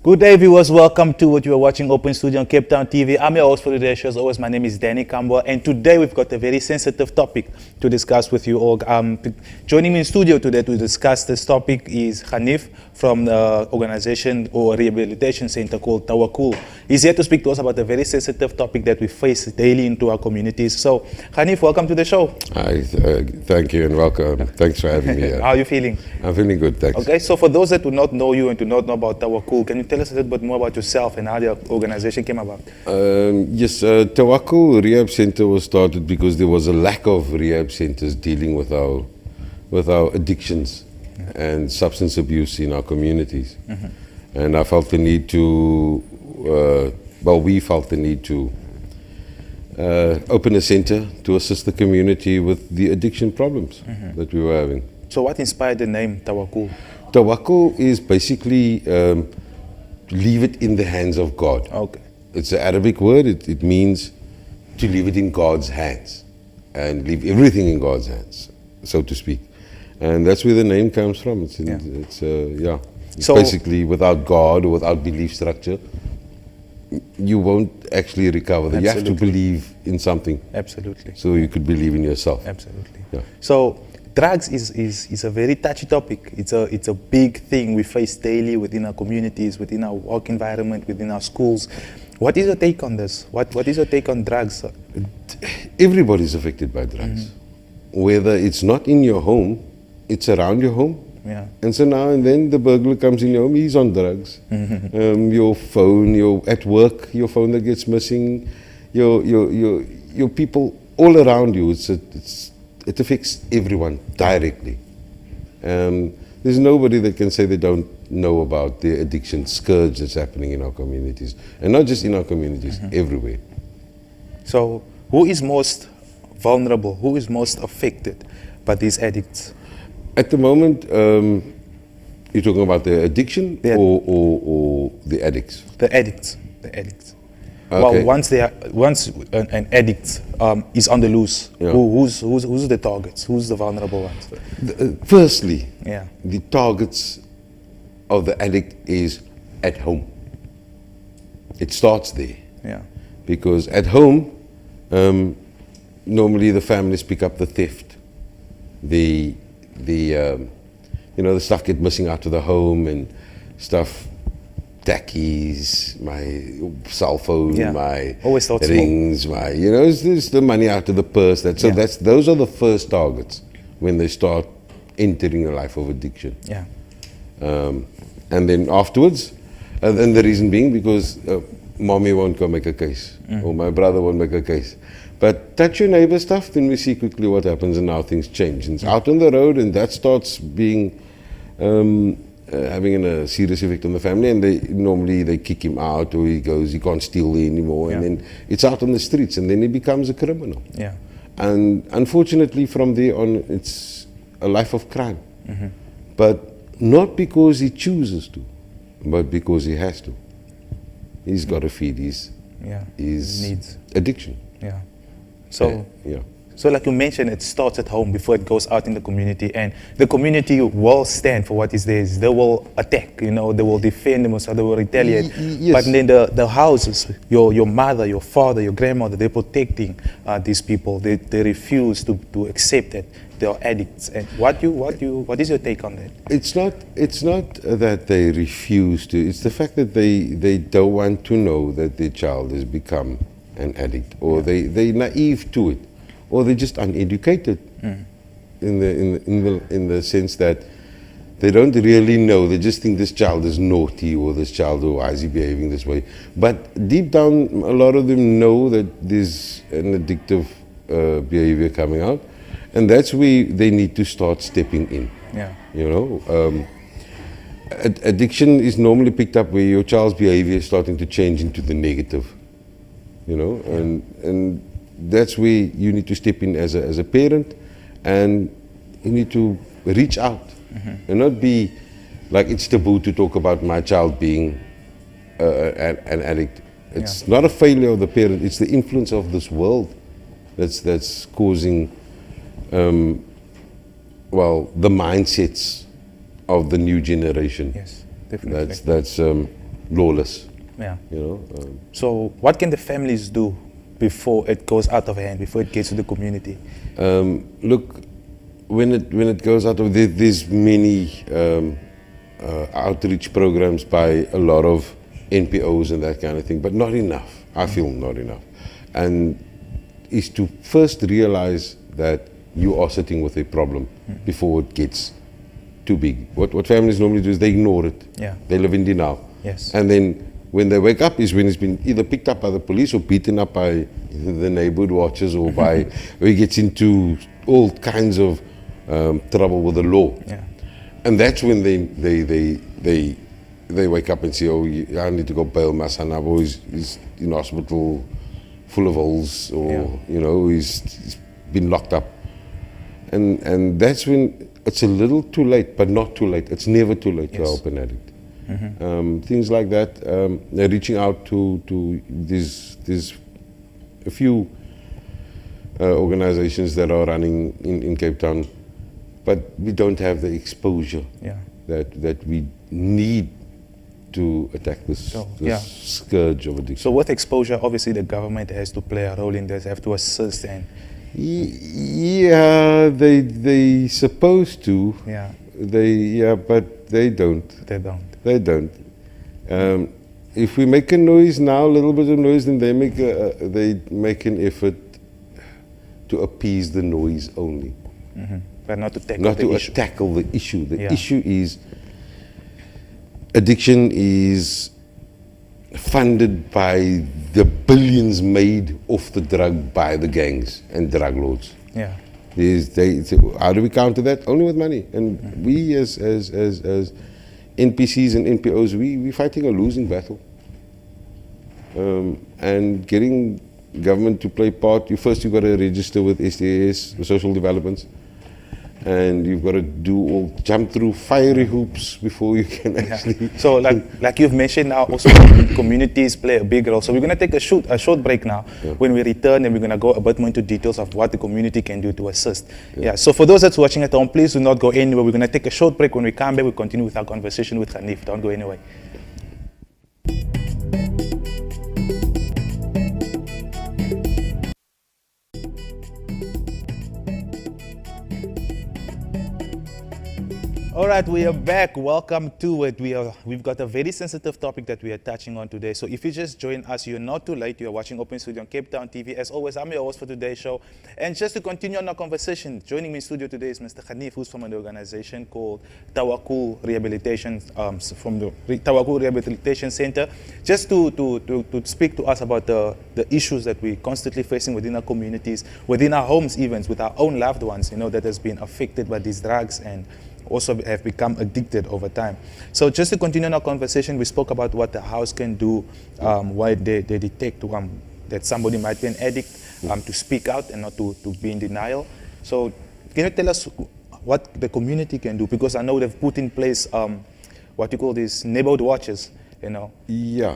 Good day, viewers. Welcome to what you are watching, Open Studio on Cape Town TV. I'm your host for today's show. As always, my name is Danny Kambwa, and today we've got a very sensitive topic to discuss with you all. Joining me in studio today to discuss this topic is Hanif from the organization or rehabilitation center called Tawakkul. He's here to speak to us about a very sensitive topic that we face daily into our communities. So, Hanif, welcome to the show. Hi, thank you and welcome. Thanks for having me here. How are you feeling? I'm feeling good, thanks. Okay, so for those that do not know you and do not know about Tawakkul, can you tell us a little bit more about yourself and how the organization came about? Yes, Tawakkul Rehab Centre was started because there was a lack of rehab centres dealing with our addictions and substance abuse in our communities. And I felt the need to, we felt the need to open a centre to assist the community with the addiction problems that we were having. So what inspired the name Tawakkul? Tawakkul is basically leave it in the hands of God. Okay. It's an Arabic word. It means to leave it in God's hands and leave everything in God's hands, so to speak. And that's where the name comes from. It's so basically without God or without belief structure, you won't actually recover. Absolutely. You have to believe in something. Absolutely. So you could believe in yourself. Absolutely. Yeah. So drugs is a very touchy topic. It's a big thing we face daily within our communities, within our work environment, within our schools. What is your take on this? What is your take on drugs? Everybody's affected by drugs. Whether it's not in your home, it's around your home. Yeah. And so now and then the burglar comes in your home, he's on drugs. Your phone, you're at work, your phone that gets missing, your people all around you, it affects everyone directly. There's nobody that can say they don't know about the addiction scourge that's happening in our communities. And not just in our communities, everywhere. So who is most vulnerable? Who is most affected by these addicts? At the moment, you're talking about the addiction or the addicts? The addicts. The addicts. Okay. Well, once an addict is on the loose, Yeah. who's the targets? Who's the vulnerable ones? Firstly, Yeah. the targets of the addict is at home. It starts there. Yeah. Because at home, normally the families pick up the theft. The stuff get missing out of the home and stuff. Tackies, my cell phone, my Always thought rings, it's the money out of the purse. Those are the first targets when they start entering a life of addiction. Yeah. And then afterwards, and the reason being because mommy won't go make a case, or my brother won't make a case. But touch your neighbor stuff, then we see quickly what happens and how things change. And it's out on the road, and that starts being having a serious effect on the family, and they kick him out, or he can't steal anymore, and then it's out on the streets, and then he becomes a criminal. Yeah. And unfortunately, from there on, it's a life of crime. But not because he chooses to, but because he has to. He's got to feed his needs. addiction. Yeah. So. So like you mentioned, it starts at home before it goes out in the community, and the community will stand for what is theirs. They will attack, they will defend themselves, they will retaliate. Yes. But then the houses, your mother, your father, your grandmother, they're protecting these people. They refuse to accept that they are addicts. And what is your take on that? It's not that they refuse to, it's the fact that they don't want to know that their child has become an addict, or they're naive to it. Or they're just uneducated in the sense that they don't really know. They just think this child is naughty, or this child, why is he behaving this way? But deep down, a lot of them know that there's an addictive behavior coming out, and that's where they need to start stepping in. Yeah. Addiction is normally picked up where your child's behavior is starting to change into the negative. And that's where you need to step in as a parent, and you need to reach out and not be like it's taboo to talk about my child being an addict. It's not a failure of the parent, it's the influence of this world that's causing the mindsets of the new generation. Yes, definitely. That's lawless. Yeah. You know, So what can the families do before it goes out of hand, before it gets to the community? look, when it goes out of there's many outreach programs by a lot of NPOs and that kind of thing, but not enough. I feel not enough, and is to first realize that you are sitting with a problem before it gets too big. What families normally do is they ignore it. Yeah. They live in denial. Yes. And then when they wake up is when it's been either picked up by the police or beaten up by the neighborhood watchers or by, or he gets into all kinds of trouble with the law. Yeah. And that's when they wake up and say, oh, I need to go bail my son up, or he's in hospital full of holes, or you know, he's been locked up. And that's when it's a little too late, but not too late. It's never too late to help an addict. Things like that. They're reaching out to there's a few organizations that are running in Cape Town, but we don't have the exposure that we need to attack this scourge of addiction. So with exposure, obviously the government has to play a role in this, have to assist and... Yeah, they supposed to. Yeah. But they don't. They don't. They don't. If we make a noise now, a little bit of noise, then they make an effort to appease the noise only. But not to tackle not the to issue. tackle the issue. The issue is addiction is funded by the billions made off the drug by the gangs and drug lords. Yeah. How do we counter that? Only with money. And we as NPCs and NPOs, we're fighting a losing battle. And getting government to play part, you've got to register with SDAS, the social developments. And you've got to jump through fiery hoops before you can actually... So like you've mentioned now, also communities play a big role. So we're going to take a short break now. When we return, and we're going to go a bit more into details of what the community can do to assist. So for those that's watching at home, please do not go anywhere. We're going to take a short break. When we come back, we'll continue with our conversation with Hanif. Don't go anywhere. All right, we are back. Welcome to it. We've got a very sensitive topic that we are touching on today. So if you just join us, you're not too late. You're watching Open Studio on Cape Town TV. As always, I'm your host for today's show. And just to continue on our conversation, joining me in studio today is Mr. Hanif, who's from an organization called Tawakkul Rehabilitation, from the Tawakkul Rehabilitation Centre. Just to speak to us about the issues that we're constantly facing within our communities, within our homes, even with our own loved ones, that has been affected by these drugs and also have become addicted over time. So just to continue our conversation, we spoke about what the house can do, why they detect that somebody might be an addict, to speak out and not to be in denial. So can you tell us what the community can do? Because I know they've put in place what you call these neighborhood watches, Yeah.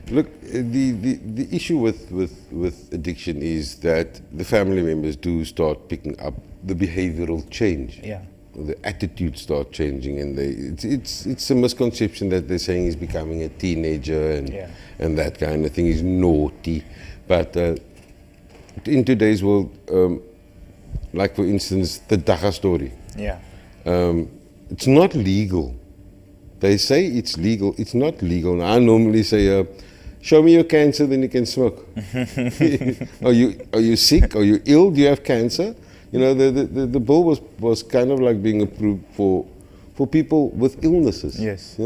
Look, the issue with addiction is that the family members do start picking up the behavioral change. Yeah. The attitudes start changing, and it's a misconception that they're saying he's becoming a teenager and that kind of thing. He's naughty, but in today's world, like for instance the Taku story, it's not legal. They say it's legal. It's not legal. I normally say, show me your cancer, then you can smoke. Are you sick? Are you ill? Do you have cancer? The bill was kind of like being approved for people with illnesses. Yes.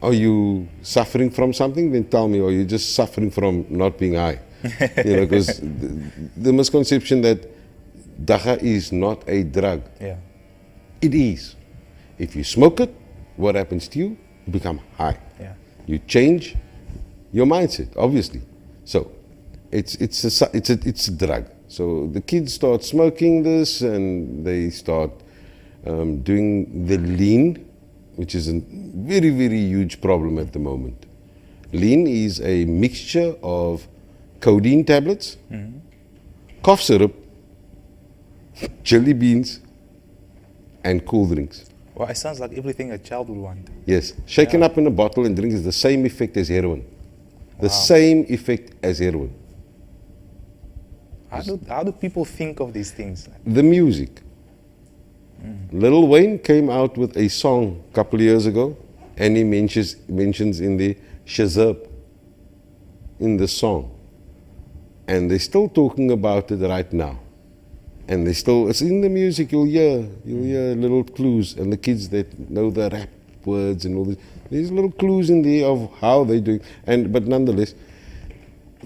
Are you suffering from something? Then tell me. Or are you just suffering from not being high? Because the misconception that Taku is not a drug. Yeah. It is. If you smoke it, what happens to you? You become high. Yeah. You change your mindset, obviously. So it's a drug. So the kids start smoking this, and they start doing the lean, which is a very, very huge problem at the moment. Lean is a mixture of codeine tablets, cough syrup, jelly beans, and cool drinks. Well, it sounds like everything a child would want. Yes, shaken up in a bottle and drink is the same effect as heroin. The Wow. same effect as heroin. How do people think of these things? The music. Lil Wayne came out with a song a couple of years ago, and he mentions in the Shazab, in the song. And they're still talking about it right now. And they still, it's in the music, you'll hear little clues. And the kids that know the rap words and all this, there's little clues in there of how they're doing. But nonetheless,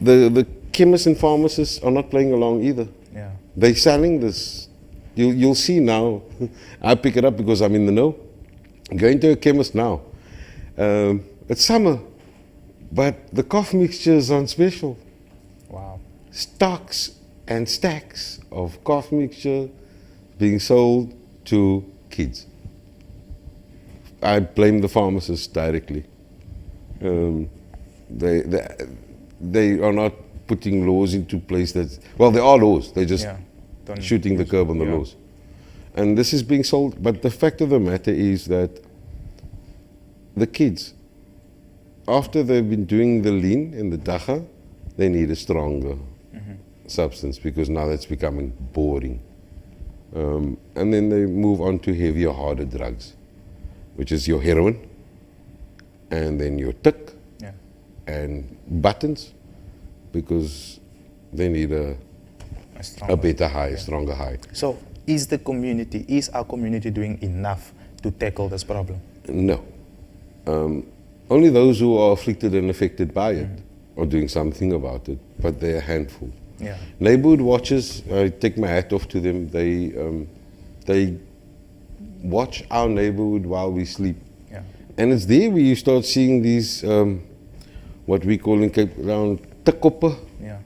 the chemists and pharmacists are not playing along either. Yeah. They're selling this. You'll see now. I pick it up because I'm in the know. Going to a chemist now. It's summer, but the cough mixture is on special. Wow. Stocks and stacks of cough mixture being sold to kids. I blame the pharmacists directly. They are not putting laws into place that, well, there are laws. They're just shooting the curb on the laws. And this is being sold. But the fact of the matter is that the kids, after they've been doing the lean and the dacha, they need a stronger substance because now that's becoming boring. And then they move on to heavier, harder drugs, which is your heroin, and then your tick, and buttons, because they need a better high, a stronger high. So is our community doing enough to tackle this problem? No. Only those who are afflicted and affected by it are doing something about it, but they're a handful. Yeah. Neighborhood watchers, I take my hat off to them. They watch our neighborhood while we sleep. Yeah. And it's there where you start seeing these, what we call in Cape Town, Taku. Yeah.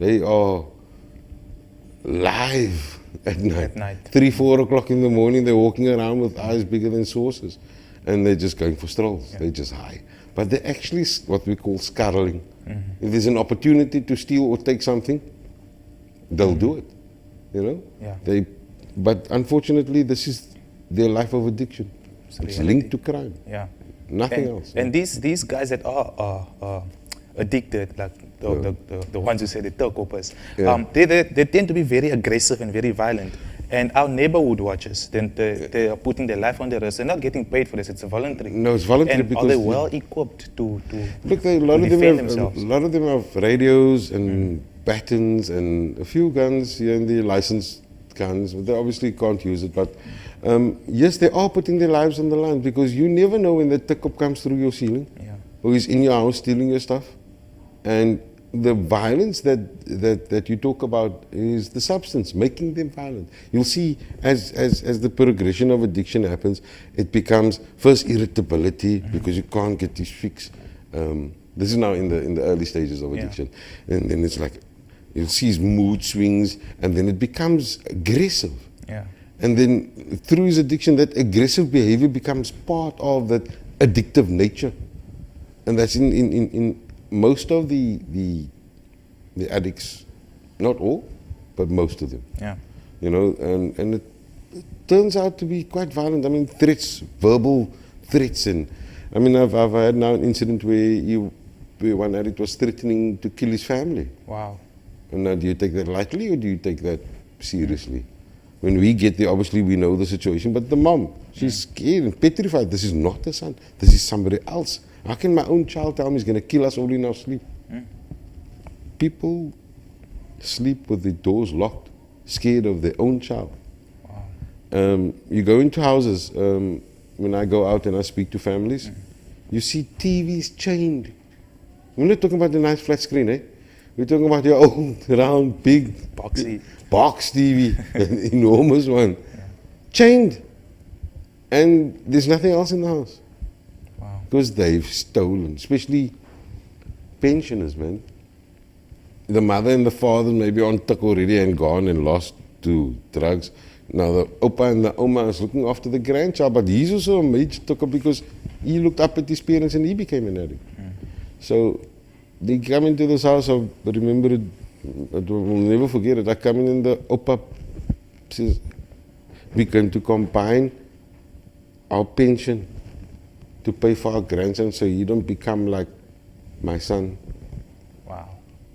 They are live at night. At night. 3, 4 o'clock in the morning, they're walking around with eyes bigger than saucers. And they're just going for strolls. They're just high. But they're actually what we call scuttling. If there's an opportunity to steal or take something, they'll do it. You know? Yeah. But unfortunately, this is their life of addiction. It's linked to crime. Yeah. Nothing else. And these guys that are addicted, like the ones who say the turkopers, they tend to be very aggressive and very violent. And our neighborhood watchers, then they are putting their life on the risk. They're not getting paid for this. It's voluntary. No, it's voluntary. And because are they well equipped to look? A lot of them have radios and batons and a few guns here and there, licensed guns. But they obviously can't use it. But yes, they are putting their lives on the line because you never know when the tick-up comes through your ceiling, or is in your house stealing your stuff, and the violence that you talk about is the substance, making them violent. You'll see as the progression of addiction happens, it becomes first irritability because you can't get this fix. This is now in the early stages of addiction. And then it's like, you'll see his mood swings, and then it becomes aggressive. Yeah. And then through his addiction, that aggressive behavior becomes part of that addictive nature. And that's in most of the addicts, not all, but most of them. Yeah. You know, and it turns out to be quite violent. I mean, threats, verbal threats, and I mean, I've had now an incident where one addict was threatening to kill his family. Wow. And now, do you take that lightly or do you take that seriously? When we get there, obviously we know the situation, but the mom, she's scared and petrified. This is not the son. This is somebody else. How can my own child tell me he's going to kill us all in our sleep? People sleep with the doors locked, scared of their own child. Wow. You go into houses, when I go out and I speak to families, you see TVs chained. We're not talking about the nice flat screen, eh? We're talking about your old, round, big box TV, an enormous one, chained. And there's nothing else in the house. Because they've stolen, especially pensioners, man. The mother and the father maybe on Taku already and gone and lost to drugs. Now the Opa and the Oma is looking after the grandchild, but he's also a major Taku because he looked up at his parents and he became an addict. So they come into this house, I remember it, I will never forget it. I come in and the Opa says, we're going to combine our pension to pay for our grandson so he don't become like my son, Wow.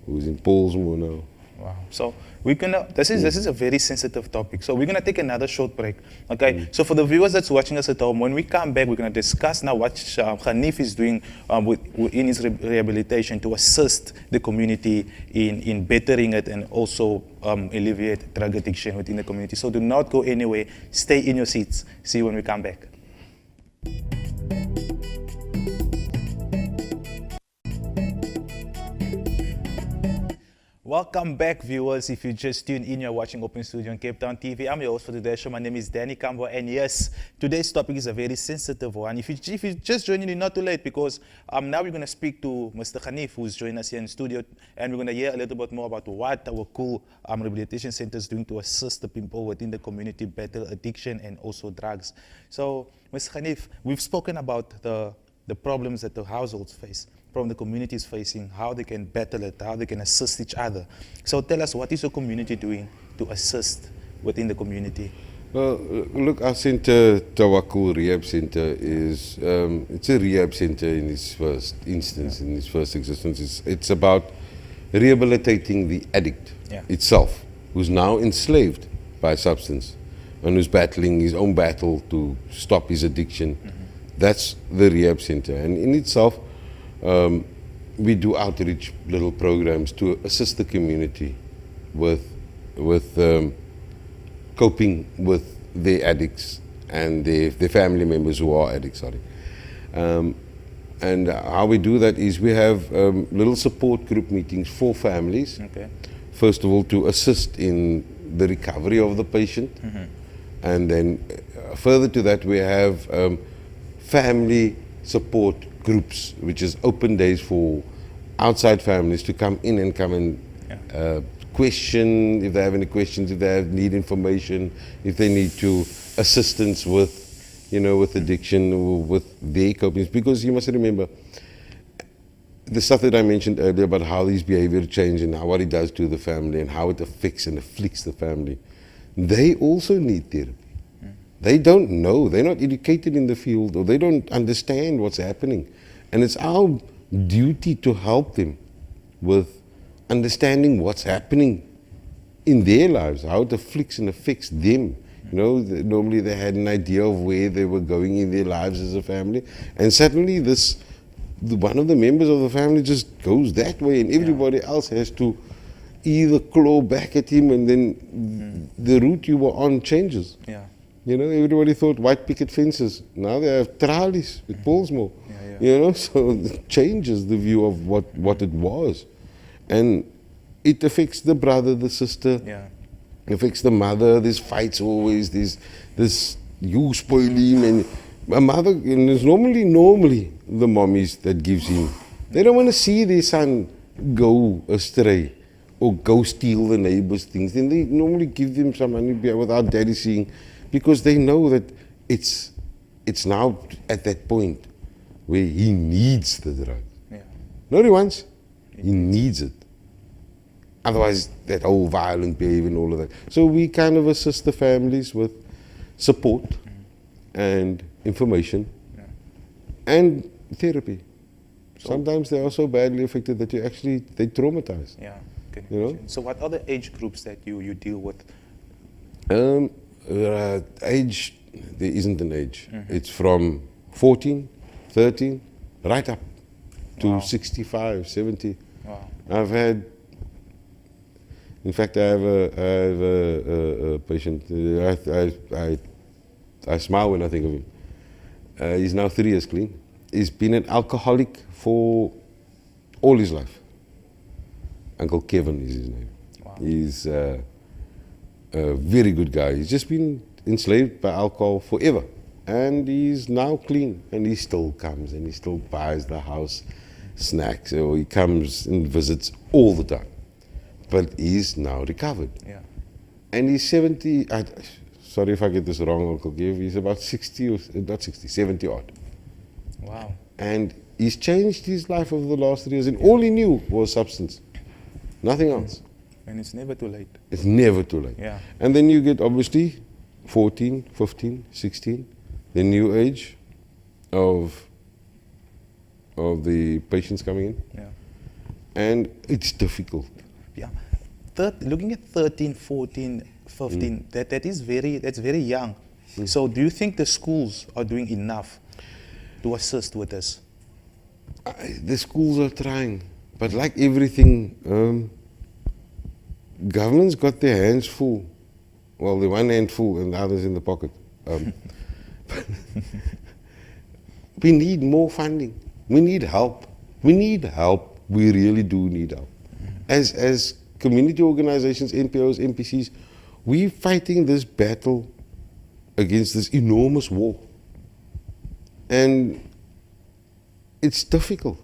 who's in Paulsmoor now. Wow. So we're gonna. This is a very sensitive topic. So we're gonna take another short break. Okay. So for the viewers that's watching us at home, when we come back, we're gonna discuss now what Hanif is doing in his rehabilitation to assist the community in bettering it and also alleviate drug addiction within the community. So do not go anywhere. Stay in your seats. See you when we come back. Welcome back, viewers. If you just tuned in, you're watching Open Studio on Cape Town TV. I'm your host for today's show. My name is Danny Kambo, and yes, today's topic is a very sensitive one. If you just joined in, you're not too late, because now we're going to speak to Mr. Hanif, who's joining us here in the studio, and we're going to hear a little bit more about what Tawakkul Rehabilitation Centre is doing to assist the people within the community battle addiction and also drugs. So, Mr. Hanif, we've spoken about the problems that the households face, from the communities facing, how they can battle it, how they can assist each other. So tell us, what is your community doing to assist within the community? Well, look, our centre, Tawakkul Rehab Centre, is it's a rehab centre in its first instance, in its first existence. It's about rehabilitating the addict itself, who's now enslaved by substance and who's battling his own battle to stop his addiction. That's the rehab centre, and in itself, we do outreach little programs to assist the community with coping with their addicts and their family members who are addicts. And how we do that is we have little support group meetings for families. Okay. First of all, to assist in the recovery of the patient, and then further to that, we have family support groups, which is open days for outside families to come in and question if they have any questions, if they need information, if they need assistance with, with addiction or with their coping. Because you must remember, the stuff that I mentioned earlier about how these behavior change and what it does to the family and how it affects and afflicts the family, they also need therapy. They don't know, they're not educated in the field, or they don't understand what's happening. And it's our duty to help them with understanding what's happening in their lives, how it afflicts and affects them. Normally they had an idea of where they were going in their lives as a family, and suddenly one of the members of the family just goes that way, and everybody else has to either claw back at him, and then the route you were on changes. Everybody thought white picket fences. Now they have trolleys with Paulsmoor. So it changes the view of what it was. And it affects the brother, the sister, it affects the mother. There's fights always, this you spoil him, and a mother, and it's normally the mommies that gives him. They don't want to see their son go astray or go steal the neighbor's things. Then they normally give them some money without daddy seeing, because they know that it's now at that point where he needs the drug. Not he wants, he needs it. Otherwise, that whole violent behavior and all of that. So we kind of assist the families with support and information and therapy. Sometimes they are so badly affected that they traumatize. So what are the age groups that you deal with? Age, there isn't an age. It's from 14, 13, right up to 65, 70. I've had, in fact, I have a patient, I smile when I think of him. He's now 3 years clean. He's been an alcoholic for all his life. Uncle Kevin is his name. He's a very good guy. He's just been enslaved by alcohol forever. And he's now clean. And he still comes and he still buys the house snacks. Or he comes and visits all the time. But he's now recovered. And he's 70, sorry if I get this wrong, Uncle Kev, he's about 60, or not 60, 70 odd. Wow. And he's changed his life over the last 3 years. And all he knew was substance. Nothing else. And it's never too late. It's never too late. And then you get, obviously, 14, 15, 16. the new age of the patients coming in. Yeah. And it's difficult. Yeah. Looking at 13, 14, 15, that's very young. So do you think the schools are doing enough to assist with this? The schools are trying, but like everything, government's got their hands full. Well, the one hand full and the other's in the pocket. We need more funding. We need help. We need help. We really do need help. As community organizations, NPOs, NPCs, we're fighting this battle against this enormous war. And it's difficult.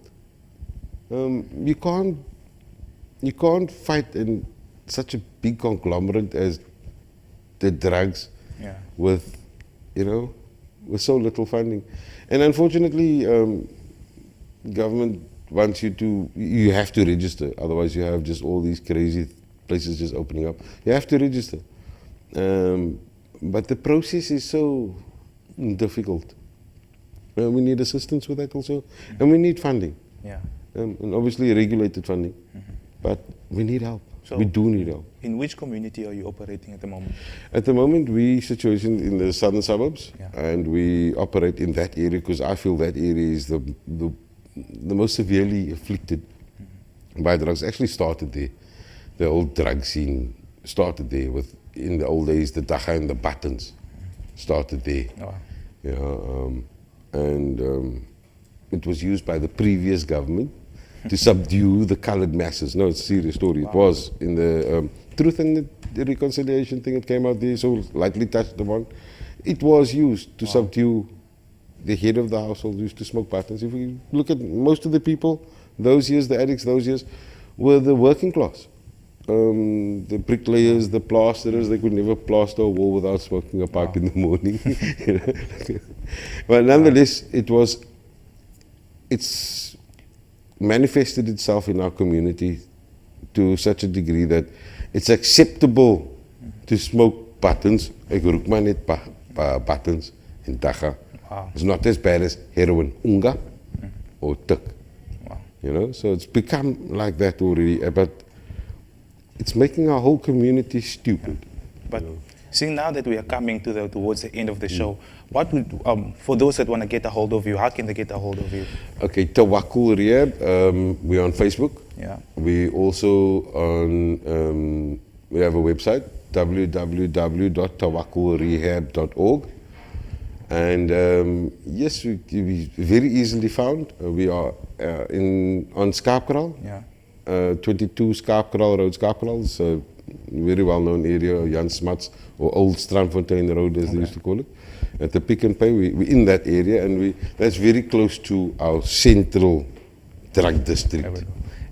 You can't fight in such a big conglomerate as the drugs with so little funding. And unfortunately, government wants you have to register, otherwise you have just all these crazy places just opening up. You have to register. But the process is so difficult. We need assistance with that also, and we need funding. Yeah. And obviously regulated funding, but we need help. So we do need help. In which community are you operating at the moment? At the moment, we situated in the southern suburbs, Yeah. and we operate in that area because I feel that area is the most severely afflicted by drugs. Actually started there. The old drug scene started there with, in the old days, the dacha and the buttons started there. Oh. And it was used by the previous government to subdue the colored masses. No, it's a serious story. Wow. It was in the Truth and the Reconciliation thing. It came out there, so lightly touched upon. It was used to subdue the head of the household, used to smoke buttons. If we look at most of the people, those years, the addicts, those years, were the working class. The bricklayers, the plasterers, they could never plaster a wall without smoking a pipe in the morning. But nonetheless, it's manifested itself in our community to such a degree that it's acceptable to smoke buttons. Ek rook maar net buttons en dacha. Wow. It's not as bad as heroin, unga, or tuk. Wow. So it's become like that already, but it's making our whole community stupid. But seeing now that we are coming towards the end of the show, what would, for those that want to get a hold of you, how can they get a hold of you? Okay, Tawakkul Rehab, we're on Facebook. Yeah. We also we have a website, www.tawakkulrehab.org. And yes, we very easily found. We are on Schaapkraal. Yeah. 22 Schaapkraal Road. Schaapkraal is a very well-known area, Jan Smuts, or Old Strandfontein Road as they used to call it. At the Pick and Pay, we're in that area, and that's very close to our central drug district.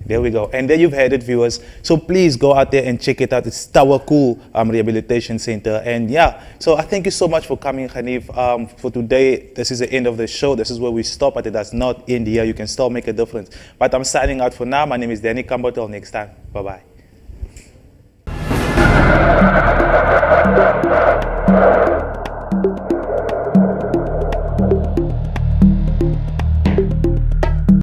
There we go. And there you've had it, viewers. So please go out there and check it out. It's Tawakkul Rehabilitation Centre. And yeah, so I thank you so much for coming, Hanif. For today, this is the end of the show. This is where we stop, but it does not end here. You can still make a difference. But I'm signing out for now. My name is Danny Campbell. Till next time. Bye-bye.